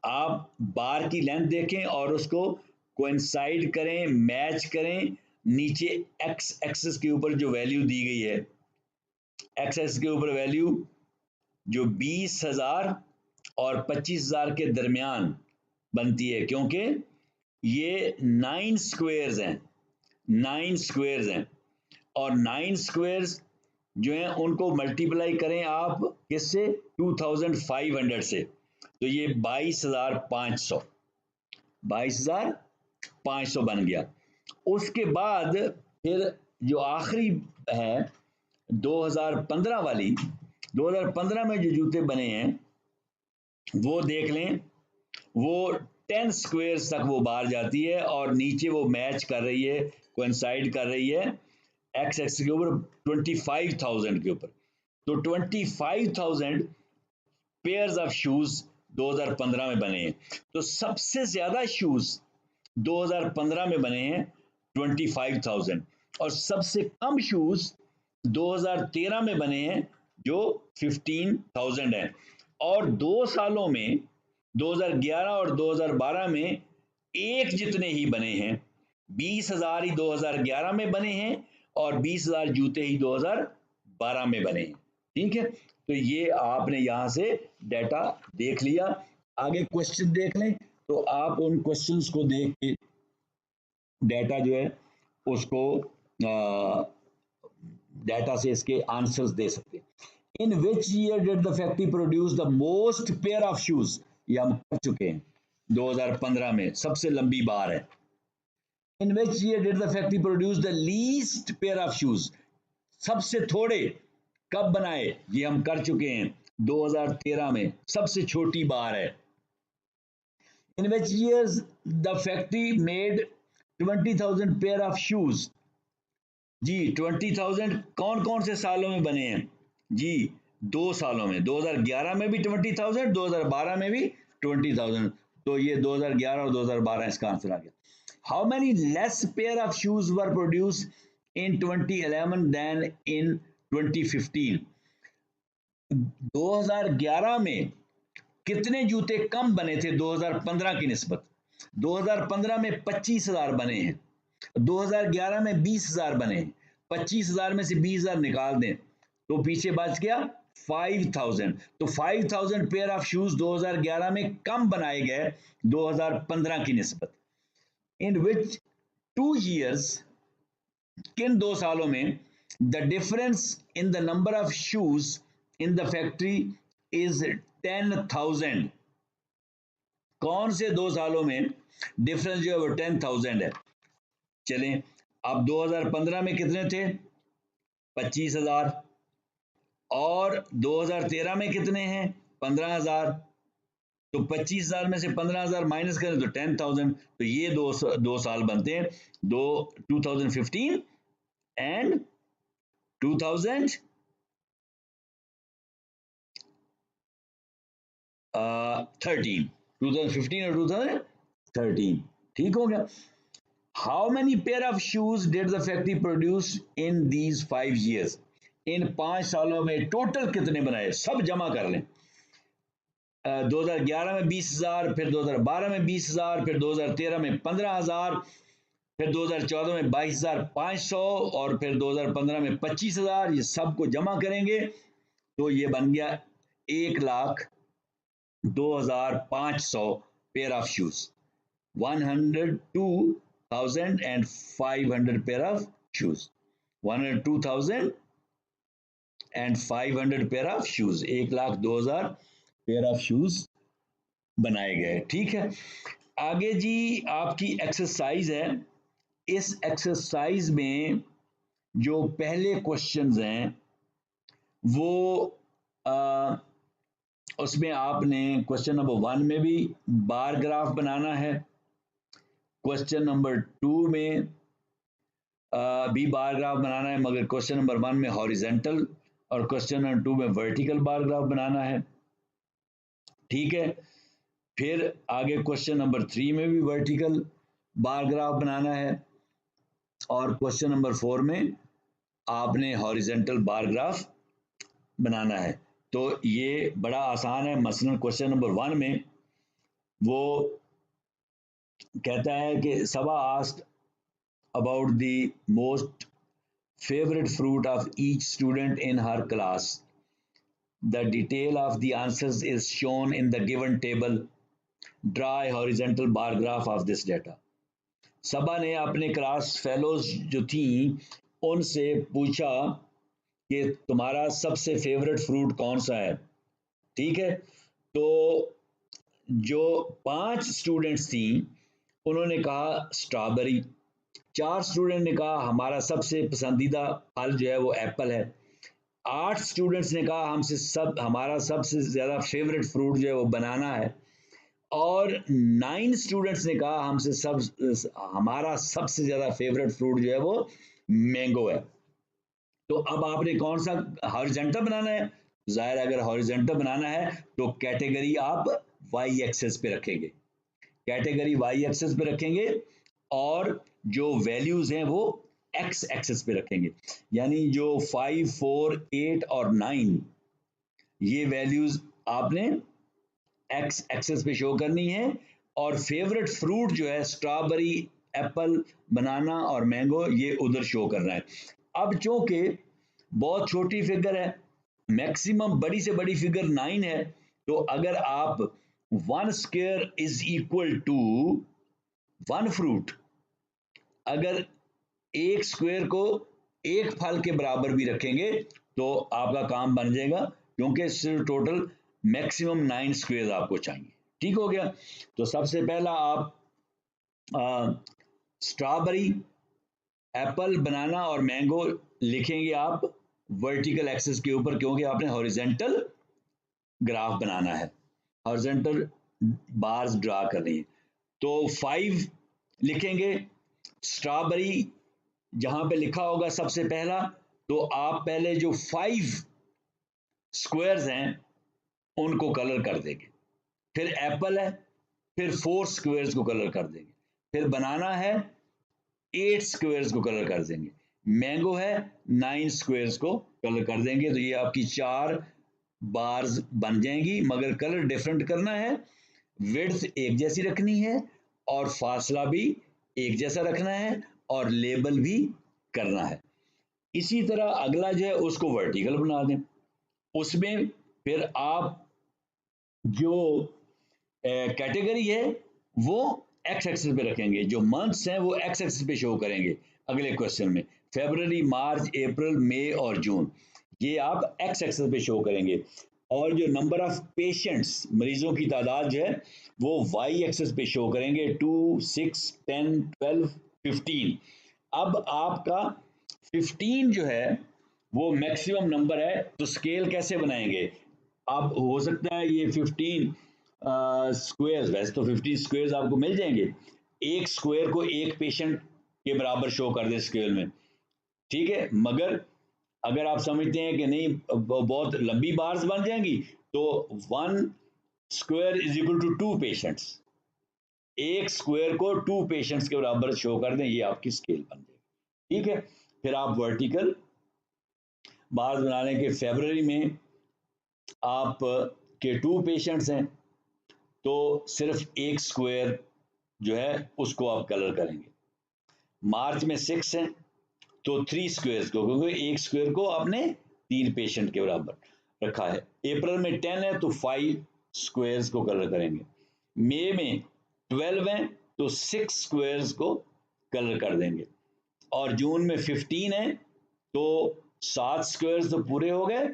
आप बार की लेंथ देखें और उसको कोइंसाइड करें, मैच करें, नीचे एक्स एक्सिस के ऊपर जो वैल्यू दी गई है, एक्स एक्सिस के ऊपर वैल्यू जो 20,000 और 25,000 के दरमियान बनती है, क्योंकि ये 9 स्क्वायर्स हैं, 9 स्क्वायर्स हैं और 9 स्क्वायर्स जो हैं उनको मल्टीप्लाई करें आप किससे, 2500 से, तो ये 22,500 22,500 बन गया। उसके बाद फिर जो आखिरी है 2015 वाली, 2015 में जो जूते बने हैं वो देख लें, वो 10 स्क्वायर्स तक वो बार जाती है और नीचे वो मैच कर रही है, कोइंसाइड कर रही है एक्स एक्सिस के ऊपर 25,000 के ऊपर। तो 25,000 पेयर्स ऑफ शूज 2015 में बने हैं। तो सबसे ज्यादा शूज 2015 में बने हैं 25,000 और सबसे कम शूज 2013 में बने हैं जो 15,000 है। और 2 सालों में 2011 और 2012 में एक जितने ही बने हैं, 20,000 ही 2011 में बने हैं और 20,000 जूते ही 2012 में बने हैं। ठीक है, तो ये आपने यहां से डाटा देख लिया। आगे क्वेश्चन देख लें तो आप उन क्वेश्चंस को देख के डाटा जो है उसको डाटा से इसके आंसर्स दे सकते हैं। In which year did the factory produce the most pair of shoes, ये हम कर चुके हैं 2015 में, सबसे लंबी बार है। In which year did the factory produce the least pair of shoes, सबसे थोड़े कब बनाए, ये हम कर चुके हैं 2013 में, सबसे छोटी बार है। In which years the factory made 20,000 pair of shoes, जी 20,000 कौन कौन से सालों में बने हैं, जी 2 सालों में, 2011 में भी 20,000, 2012 में भी 20,000, तो ये 2011 और 2012 इसका आंसर आ गया। How many less pair of shoes were produced in 2011 than in 2015, 2011 में कितने जूते कम बने थे 2015 की निस्बत। 2015 में 25,000 बने हैं, 2011 में 20,000 बने हैं, 25,000 में से 20,000 निकाल दें तो पीछे बच गया 5000। तो 5000 पेयर ऑफ शूज 2011 में कम बनाए गए 2015 की निस्बत। इन विच 2 years, किन 2 सालों में the difference in the number of shoes in the factory is 10,000। कौन से 2 सालों में डिफरेंस जो है वो 10,000 है। चलें, अब 2015 में कितने थे? 25,000। और 2013 में कितने हैं? 15,000। तो 25,000 में से 15,000 माइनस करें तो 10,000। तो ये दो साल बनते हैं, 2015 एंड 2013। और 2013, ठीक हो गया। How many pair of shoes did the factory produce in these 5 years? इन 5 सालों में टोटल कितने बनाए, सब जमा कर लें। 2011 में 20,000, फिर 2012 में 20,000, फिर 2013 में 15,000, फिर 2014 में 22,500 और फिर 2015 में 25,000। ये सबको जमा करेंगे तो ये बन गया 1,02,500 pair of shoes. 102,500 pair of shoes. 102,500 pair of shoes, 1,02,000 pair of shoes बनाए गए। ठीक है, आगे जी आपकी एक्सरसाइज है। इस एक्सरसाइज में जो पहले क्वेश्चंस हैं वो उसमें आपने क्वेश्चन नंबर 1 में भी बार ग्राफ बनाना है, क्वेश्चन नंबर 2 में भी बार ग्राफ बनाना है, मगर क्वेश्चन नंबर 1 में हॉरिजेंटल और क्वेश्चन नंबर 2 में वर्टिकल बार ग्राफ बनाना है। ठीक है, फिर आगे क्वेश्चन नंबर 3 में भी वर्टिकल बार ग्राफ बनाना है और क्वेश्चन नंबर 4 में आपने हॉरिजेंटल बार ग्राफ बनाना है। तो ये बड़ा आसान है। मसलन क्वेश्चन नंबर 1 में वो कहता है कि Saba asked about the most favorite fruit of each student in her class. The detail of the answers is shown in the given table. Draw a horizontal bar graph of this data. सबा ने अपने class fellows जो थी उनसे पूछा कि तुम्हारा सबसे favourite fruit कौन सा है। ठीक है, तो जो 5 स्टूडेंट्स थी उन्होंने कहा स्ट्रॉबेरी, 4 स्टूडेंट ने कहा हमारा सबसे पसंदीदा फल जो है वो एप्पल है, 8 स्टूडेंट्स ने कहा हमारा सबसे ज़्यादा फेवरेट फ्रूट जो है वो बनाना है, और 9 स्टूडेंट्स ने कहा हमारा सबसे ज़्यादा फेवरेट फ्रूट जो है वो मैंगो है। तो अब आपने कौन सा हॉरिजॉन्टल बनाना है? जाहिर अगर हॉरिजॉन्टल बनाना है तो कैटेगरी आप वाई एक्सेस पे रखेंगे, कैटेगरी वाई एक्सेस पे रखेंगे और जो वैल्यूज हैं वो एक्स एक्सेस पे रखेंगे। यानी जो 5, 4, 8 और 9 ये वैल्यूज आपने एक्स एक्सेस पे शो करनी है और फेवरेट फ्रूट जो है स्ट्रॉबेरी, एप्पल, बनाना और मैंगो ये उधर शो करना है। अब चूंकि बहुत छोटी फिगर है, मैक्सिमम बड़ी से बड़ी फिगर 9 है, तो अगर आप 1 square is equal to 1 fruit, अगर एक स्क्वायर को एक फल के बराबर भी रखेंगे तो आपका काम बन जाएगा, क्योंकि सिर्फ टोटल मैक्सिमम 9 स्क्वायर आपको चाहिए। ठीक हो गया। तो सबसे पहला आप स्ट्रॉबेरी, एप्पल, बनाना और मैंगो लिखेंगे आप वर्टिकल एक्सिस के ऊपर, क्योंकि आपने हॉरिजॉन्टल ग्राफ बनाना है, हॉरिजॉन्टल बार्स ड्रा करनी है। तो 5 लिखेंगे, स्ट्रॉबेरी जहां पे लिखा होगा सबसे पहला, तो आप पहले जो 5 स्क्वायर्स हैं उनको कलर कर देंगे, फिर एप्पल है, फिर 4 स्क्वायर्स को कलर कर देंगे, फिर बनाना है 8 स्क्वायर्स को कलर कर देंगे, मैंगो है 9 स्क्वायर्स को कलर कर देंगे। तो ये आपकी 4 बार्स बन जाएंगी, मगर कलर डिफरेंट करना है, विड्थ एक जैसी रखनी है और फासला भी एक जैसा रखना है और लेबल भी करना है। इसी तरह अगला जो है उसको वर्टिकल बना दें, उसमें फिर आप जो कैटेगरी है वो एक्स एक्सिस पे रखेंगे, जो मंथ्स हैं वो एक्स एक्सिस पे शो करेंगे अगले क्वेश्चन में। फरवरी, मार्च, अप्रैल, मई और जून ये आप एक्स एक्सिस पे शो करेंगे, और जो नंबर ऑफ पेशेंट्स, मरीजों की तादाद जो है वो वाई एक्सिस पे शो करेंगे, 2, 6, 10, 12, 15। अब आपका 15 जो है वो मैक्सिमम नंबर है, तो स्केल कैसे बनाएंगे? अब हो सकता है ये 15 स्क्वेयर्स, वैसे तो 15 स्क्वेयर्स आपको मिल जाएंगे, एक स्क्वेयर को एक पेशेंट के बराबर शो कर दे स्केल में, ठीक है। मगर अगर आप समझते हैं कि नहीं बहुत लंबी बार्स बन जाएंगी, तो 1 square is equal to 2 patients, एक स्क्वेयर को 2 पेशेंट्स के बराबर शो कर दें, ये आपकी स्केल बन जाएगी, ठीक है। फिर आप वर्टिकल बार्स बना लें कि फरवरी में आप के 2 पेशेंट्स हैं, तो सिर्फ एक स्क्वायर जो है उसको आप कलर करेंगे। मार्च में 6 हैं तो 3 स्क्वायर्स को, क्योंकि एक स्क्वायर को आपने 3 पेशेंट के बराबर रखा है। अप्रैल में 10 है तो 5 स्क्वायर्स को कलर करेंगे। मई में 12 हैं तो 6 स्क्वायर्स को कलर कर देंगे, और जून में 15 है तो 7 स्क्वायर्स तो पूरे हो गए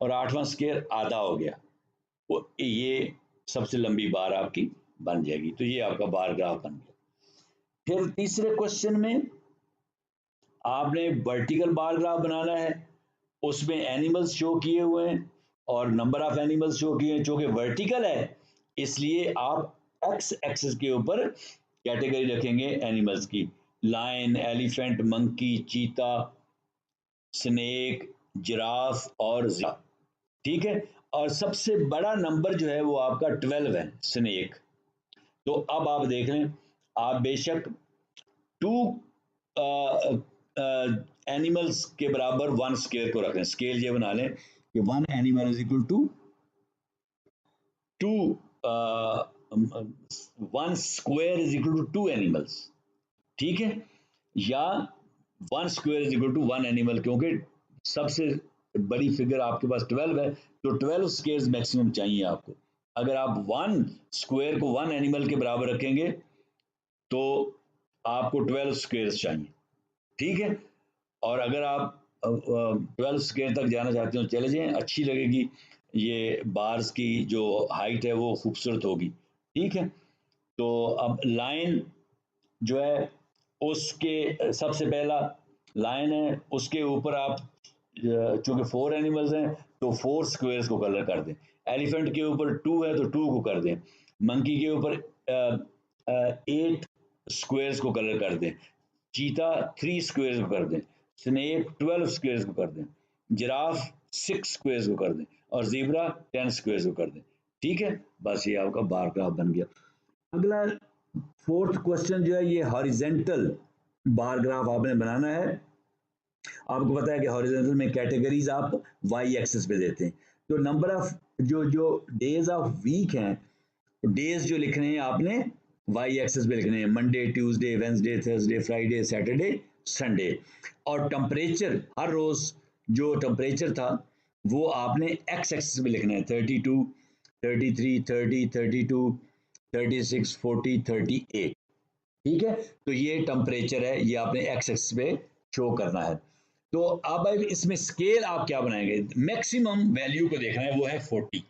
और 8वां स्क्वायर आधा हो गया, वो ये सबसे लंबी बार आपकी बन जाएगी। तो ये आपका बार ग्राफ बन गया। फिर तीसरे क्वेश्चन में आपने वर्टिकल बार ग्राफ बनाना है, उसमें एनिमल्स शो किए हुए हैं और नंबर ऑफ एनिमल्स शो किए हैं। चूंकि वर्टिकल है इसलिए आप एक्स एक्सिस के ऊपर कैटेगरी रखेंगे एनिमल्स की, लायन, एलिफेंट, मंकी, चीता, स्नेक, जिराफ और जिराफ, ठीक है। और सबसे बड़ा नंबर जो है वो आपका 12 है, स्नेक। तो अब आप देख लें, आप बेशक 2 एनिमल्स के बराबर 1 स्केयर को रखें, स्केल ये बना लें कि 1 animal is equal to 2 1 square is equal to 2 animals, ठीक है, या 1 square is equal to 1 animal, क्योंकि सबसे बड़ी फिगर आपके पास 12 है तो 12 स्क्वायर्स मैक्सिमम चाहिए आपको। अगर आप 1 स्क्वायर को 1 एनिमल के बराबर रखेंगे तो आपको 12 स्क्वायर्स चाहिए, ठीक है। और अगर आप 12 स्क्वायर तक जाना चाहते हो चले जाएं, अच्छी लगेगी, ये बार्स की जो हाइट है वो खूबसूरत होगी, ठीक है। तो अब लाइन जो है उसके सबसे पहला लाइन है, उसके ऊपर आप चूंकि 4 एनिमल्स हैं तो 4 स्क्वायर्स को कलर कर दें। एलिफेंट के ऊपर 2 है तो 2 को कर दें। मंकी के ऊपर 8 स्क्वायर्स को कलर कर दें। चीता 3 स्क्वायर्स को कर दें। स्नेक 12 स्क्वायर्स को कर दें। जिराफ 6 स्क्वायर्स को कर दें और ज़ीब्रा 10 स्क्वायर्स को कर दें, ठीक है। बस ये आपका बार ग्राफ बन गया। अगला 4th क्वेश्चन जो है ये हॉरिजेंटल बार ग्राफ आपने बनाना है। आपको पता है कि हॉरिजॉन्टल में कैटेगरीज आप वाई एक्सिस पे देते हैं, तो नंबर ऑफ जो जो डेज ऑफ वीक हैं, डेज जो लिखने हैं आपने वाई एक्सिस पे लिखने हैं, Monday, Tuesday, Wednesday, Thursday, Friday, Saturday, Sunday. और टेम्परेचर हर रोज जो टेम्परेचर था वो आपने एक्स एक्सिस पे लिखना है, 32, 33, 30, 32, 36, 40, 38, ठीक है। तो ये टेम्परेचर है, ये आपने एक्स एक्सिस पे शो करना है। तो अब इसमें स्केल आप क्या बनाएंगे? मैक्सिमम वैल्यू को देखना है, वो है 40।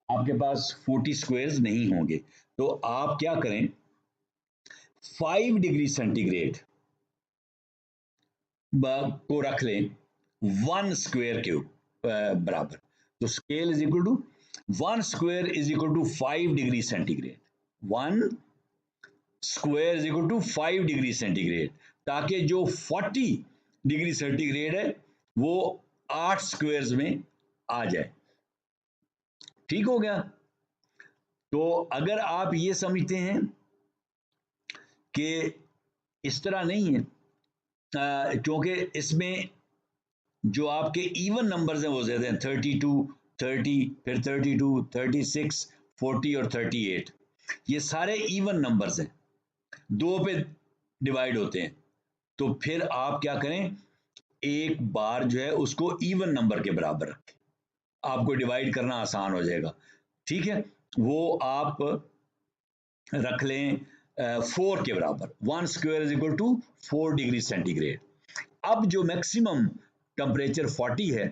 आपके पास 40 स्क्वायर्स नहीं होंगे, तो आप क्या करें, 5 डिग्री सेंटीग्रेड को रख लें 1 स्क्वायर के बराबर। तो scale is equal to 1 square is equal to 5 degree centigrade. 1 square is equal to 5 degree centigrade, ताकि जो 40 डिग्री सेंटीग्रेड है वो 8 स्क्वायर्स में आ जाए, ठीक हो गया। तो अगर आप ये समझते हैं कि इस तरह नहीं है, क्योंकि इसमें जो आपके इवन नंबर्स हैं वो ज्यादा हैं, 32, 30, फिर 32, 36, 40 और 38, ये सारे इवन नंबर्स हैं, 2 पे डिवाइड होते हैं। तो फिर आप क्या करें, एक बार जो है उसको इवन नंबर के बराबर रखें, आपको डिवाइड करना आसान हो जाएगा। ठीक है, वो आप रख लें 4 के बराबर, 1 square is equal to 4 degree centigrade. अब जो मैक्सिमम टेम्परेचर 40 है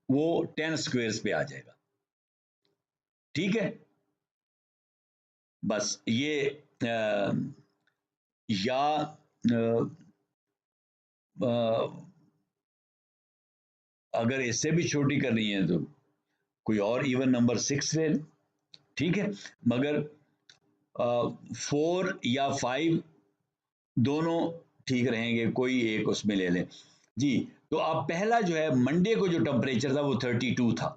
वो 10 स्क्वायर्स पे आ जाएगा। ठीक है, बस ये या अगर इससे भी छोटी करनी है तो कोई और इवन नंबर 6 ले लें। ठीक है, मगर 4 या 5 दोनों ठीक रहेंगे, कोई एक उसमें ले लें जी। तो अब पहला जो है मंडे को जो टेम्परेचर था वो 32 था।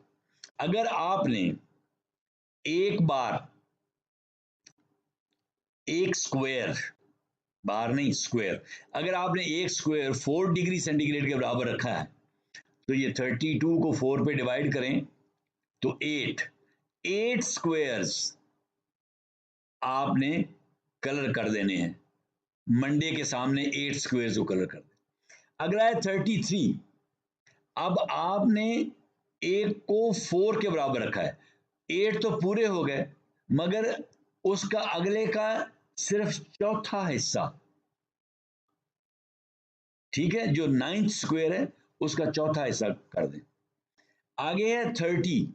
अगर आपने एक बार एक स्क्वायर, बार नहीं स्क्वायर, अगर आपने एक स्क्वायर 4 डिग्री सेंटीग्रेड के बराबर रखा है तो ये 32 को 4 पे डिवाइड करें तो 8 स्क्वायर्स आपने कलर कर देने हैं। मंडे के सामने 8 स्क्वायर्स को कलर कर दें। अगला है 33। अब आपने एक को 4 के बराबर रखा है, 8 तो पूरे हो गए मगर उसका अगले का सिर्फ चौथा हिस्सा, ठीक है, जो 9th स्क्वायर है उसका चौथा हिस्सा कर दें। आगे है 30।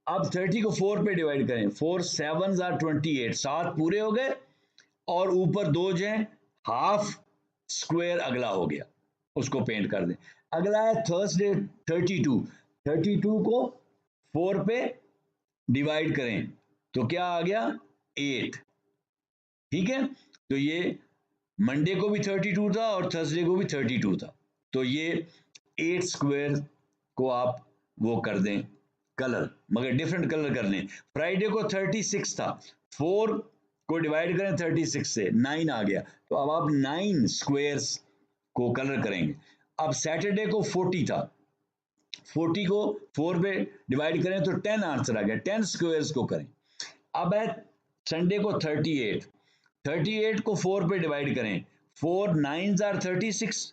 अब 30 को 4 पे डिवाइड करें, 4 7 आर 28, 7 पूरे हो गए और ऊपर 2 जो है हाफ स्क्वायर अगला हो गया, उसको पेंट कर दें। अगला है थर्सडे 32। 32 को 4 पे डिवाइड करें तो क्या आ गया 8। ठीक है, तो ये मंडे को भी 32 था और थर्सडे को भी 32 था, तो ये 8 स्क्वायर को आप वो कर दें कलर, मगर डिफरेंट कलर कर लें। फ्राइडे को 36 था, 4 को डिवाइड करें 36 से 9 आ गया, तो अब आप 9 स्क्वायर्स को कलर करेंगे। अब सैटरडे को 40 था, 40 को 4 पे डिवाइड करें तो 10 आंसर आ गया, 10 स्क्वायर्स को करें। अब है संडे को 38, 38 को 4 पे डिवाइड करें, 4 9 आर 36,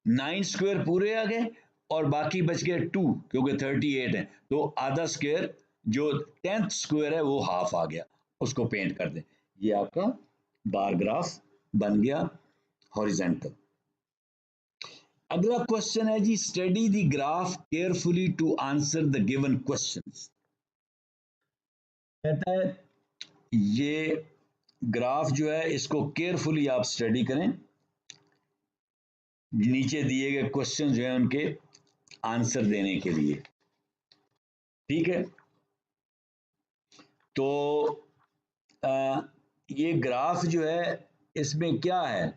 9 स्क्वायर पूरे आ गए और बाकी बच गए 2 क्योंकि 38 है, तो आधा स्क्वायर जो 10th स्क्वायर है वो हाफ आ गया, उसको पेंट कर दें। ये आपका बार ग्राफ बन गया हॉरिजेंटल। अगला क्वेश्चन है जी, study the graph carefully to answer the given questions. कहता है ये ग्राफ जो है इसको केयरफुली आप स्टडी करें, नीचे दिए गए क्वेश्चन जो है उनके आंसर देने के लिए। ठीक है, तो ये ग्राफ जो है इसमें क्या है,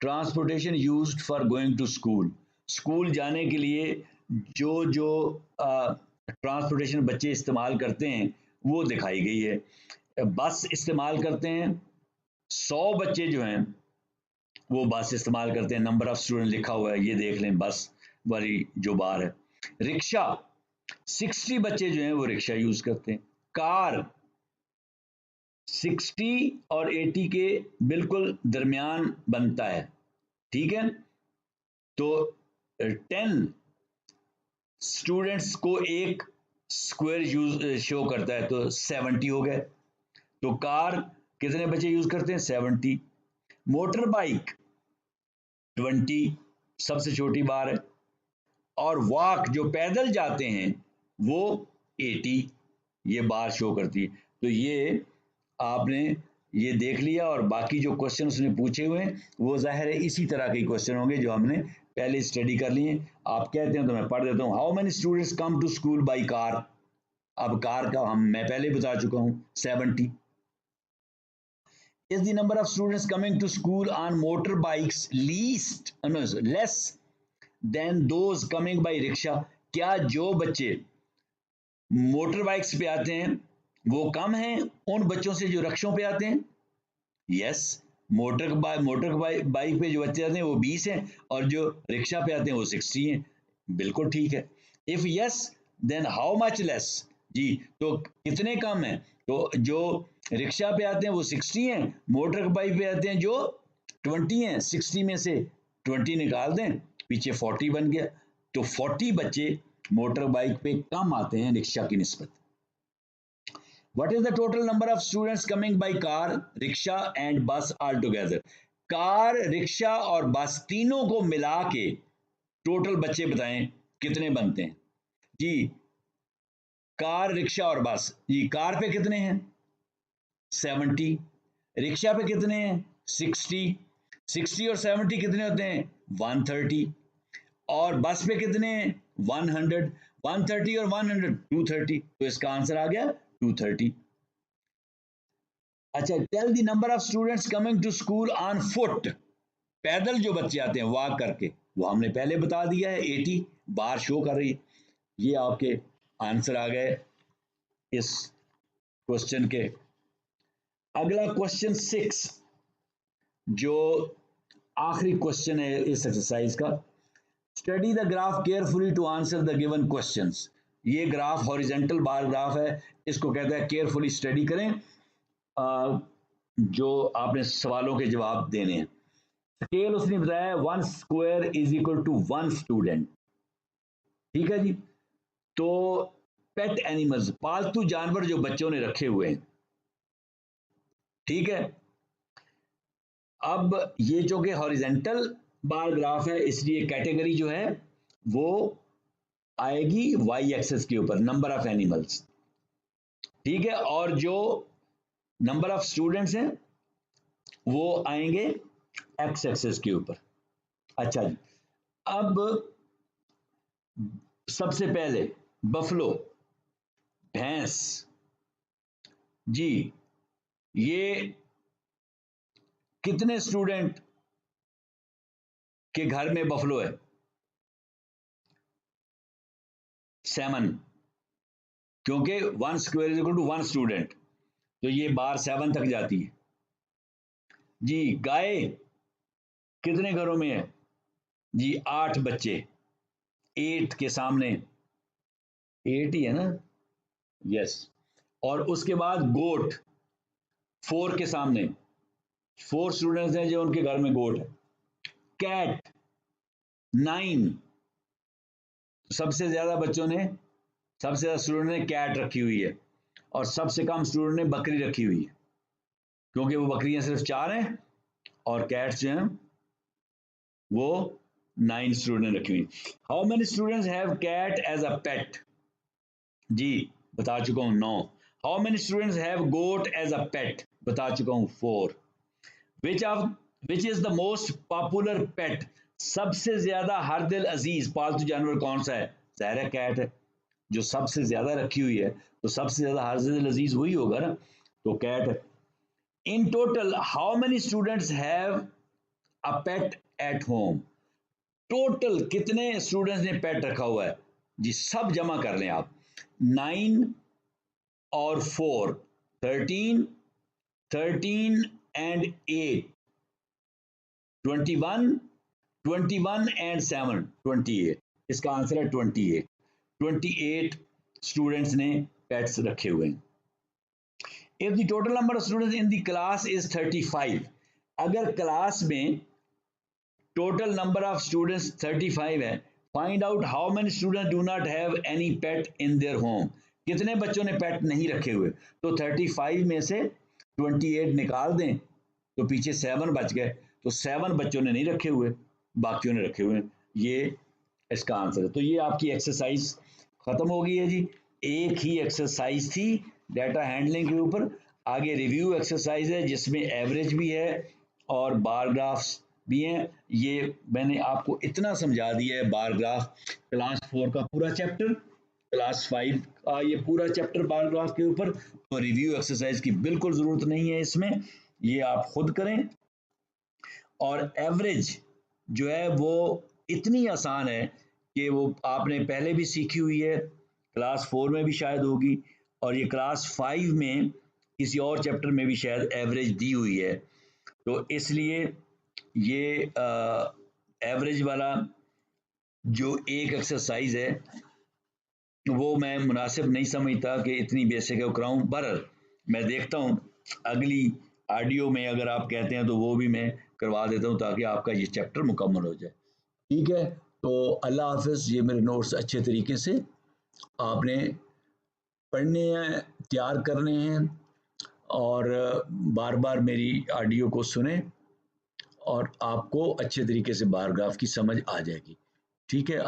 transportation used for going to school, school जाने के लिए जो जो ट्रांसपोर्टेशन बच्चे इस्तेमाल करते हैं वो दिखाई गई है। बस इस्तेमाल करते हैं, 100 बच्चे जो हैं वो बस इस्तेमाल करते हैं, नंबर ऑफ स्टूडेंट लिखा हुआ है, ये देख लें बस वाली जो बार है। रिक्शा 60 बच्चे जो हैं वो रिक्शा यूज करते हैं। कार 60 और 80 के बिल्कुल दरमियान बनता है। ठीक है, तो 10 स्टूडेंट्स को एक स्क्वायर यूज शो करता है तो 70 हो गए, तो कार कितने बच्चे यूज करते हैं 70। मोटर बाइक 20 सबसे छोटी बार है, और वॉक जो पैदल जाते हैं वो 80 ये बार शो करती है। तो ये आपने ये देख लिया, और बाकी जो क्वेश्चन उसने पूछे हुए हैं वो जाहिर है इसी तरह के क्वेश्चन होंगे जो हमने पहले स्टडी कर लिए। आप कहते हैं तो मैं पढ़ देता हूँ। How many students come to school by car, अब कार का मैं पहले बता चुका हूँ 70। Is the number of students coming to school on motorbikes less than those coming by rickshaw? क्या जो बच्चे मोटर बाइक्स पे आते हैं वो कम हैं उन बच्चों से जो रिक्शों पे आते हैं? यस, मोटर बाइक पे जो बच्चे आते हैं वो 20 हैं और जो रिक्शा पे आते हैं वो 60 हैं। बिल्कुल ठीक है। If yes then how much less, जी तो कितने कम हैं? तो जो रिक्शा पे आते हैं वो 60 हैं, मोटर बाइक पे आते हैं जो 20 हैं, 60 में से 20 निकाल दें, पीछे 40 बन गया, तो 40 बच्चे मोटर बाइक पे कम आते हैं रिक्शा की निस्बत। What is the total number of students coming by car, rickshaw and bus all together? Car, rickshaw और बस तीनों को मिला के टोटल बच्चे बताएं कितने बनते हैं जी। कार, रिक्शा और बस जी, कार पे कितने हैं 70, रिक्शा पे कितने हैं 60, 60 और 70 कितने होते हैं 130, और बस पे कितने हैं 100, 130 और 100 230, तो इसका आंसर आ गया 230। अच्छा, tell the number of students coming to school on foot, पैदल जो बच्चे आते हैं वॉक करके, वो हमने पहले बता दिया है 80 बार शो कर रही है। ये आपके आंसर आ गए इस क्वेश्चन के। अगला क्वेश्चन 6 जो आखिरी क्वेश्चन है इस एक्सरसाइज का, study the graph carefully to answer the given questions. ये ग्राफ हॉरिजेंटल बार ग्राफ है, इसको कहते हैं केयरफुली स्टडी करें, जो आपने सवालों के जवाब देने हैं। स्केल उसने बताया 1 square is equal to 1 student, ठीक है जी। तो पेट एनिमल्स, पालतू जानवर जो बच्चों ने रखे हुए हैं, ठीक है। अब ये जो कि हॉरिजेंटल बार ग्राफ है, इसलिए कैटेगरी जो है वो आएगी वाई एक्सेस के ऊपर, नंबर ऑफ एनिमल्स, ठीक है, और जो नंबर ऑफ स्टूडेंट्स हैं वो आएंगे एक्स एक्सेस के ऊपर। अच्छा जी, अब सबसे पहले बफलो, भैंस जी, ये कितने स्टूडेंट के घर में बफलो है 7, क्योंकि 1 square is equal to 1 student, तो ये बार 7 तक जाती है जी। गाय कितने घरों में है जी 8 बच्चे, 8 के सामने 8 ही है ना, यस। और उसके बाद गोट 4 के सामने, 4 स्टूडेंट्स हैं जो उनके घर में गोट है। कैट 9, सबसे ज्यादा बच्चों ने, सबसे ज्यादा स्टूडेंट ने कैट रखी हुई है, और सबसे कम स्टूडेंट ने बकरी रखी हुई है, क्योंकि वो बकरियां सिर्फ 4 हैं और कैट्स जो हैं वो 9 स्टूडेंट रखी हुई। How many students have cat as a pet जी, बता चुका हूं 9। How many students have goat as a pet, बता चुका हूं 4। Which is the most popular pet, सबसे ज्यादा हर दिल अजीज पालतू जानवर कौन सा है, ज़ाहिर है कैट है, जो सबसे ज्यादा रखी हुई है, तो सबसे ज्यादा हर दिल अजीज वही होगा ना, तो कैट है। In total how many students have a pet at home, total कितने स्टूडेंट्स ने पेट रखा हुआ है जी, सब जमा कर लें आप, 9 और 4 13, 13 एंड 8 21, 21 एंड 7 28, इसका आंसर है 28, 28 स्टूडेंट्स ने पेट्स रखे हुए हैं। If the total number of students in the class is 35, अगर क्लास में टोटल नंबर ऑफ स्टूडेंट्स 35 है, find out how many students do not have any pet in their home, कितने बच्चों ने पेट नहीं रखे हुए, तो 35 में से 28 निकाल दें तो पीछे 7 बच गए, तो 7 बच्चों ने नहीं रखे हुए, बाकियों ने रखे हुए, ये इसका आंसर है। तो ये आपकी एक्सरसाइज खत्म हो गई है जी, एक ही एक्सरसाइज थी डाटा हैंडलिंग के ऊपर। आगे रिव्यू एक्सरसाइज है जिसमें एवरेज भी है और बार ग्राफ्स भी हैं। ये मैंने आपको इतना समझा दिया है, बार ग्राफ क्लास 4 का पूरा चैप्टर, क्लास 5 का ये पूरा चैप्टर बार ग्राफ के ऊपर, तो रिव्यू एक्सरसाइज की बिल्कुल ज़रूरत नहीं है इसमें, ये आप खुद करें। और एवरेज जो है वो इतनी आसान है कि वो आपने पहले भी सीखी हुई है, क्लास 4 में भी शायद होगी, और ये क्लास 5 में किसी और चैप्टर में भी शायद एवरेज दी हुई है, तो इसलिए ये एवरेज वाला जो एक एक्सरसाइज है वो मैं मुनासिब नहीं समझता कि इतनी बेसिक है कराऊँ, बहरहाल मैं देखता हूँ अगली ऑडियो में अगर आप कहते हैं तो वो भी मैं करवा देता हूँ ताकि आपका ये चैप्टर मुकम्मल हो जाए, ठीक है। तो अल्लाह हाफ़िज़। ये मेरे नोट्स अच्छे तरीके से आपने पढ़ने हैं, तैयार करने हैं और बार बार मेरी ऑडियो को सुने और आपको अच्छे तरीके से बार ग्राफ की समझ आ जाएगी। ठीक है।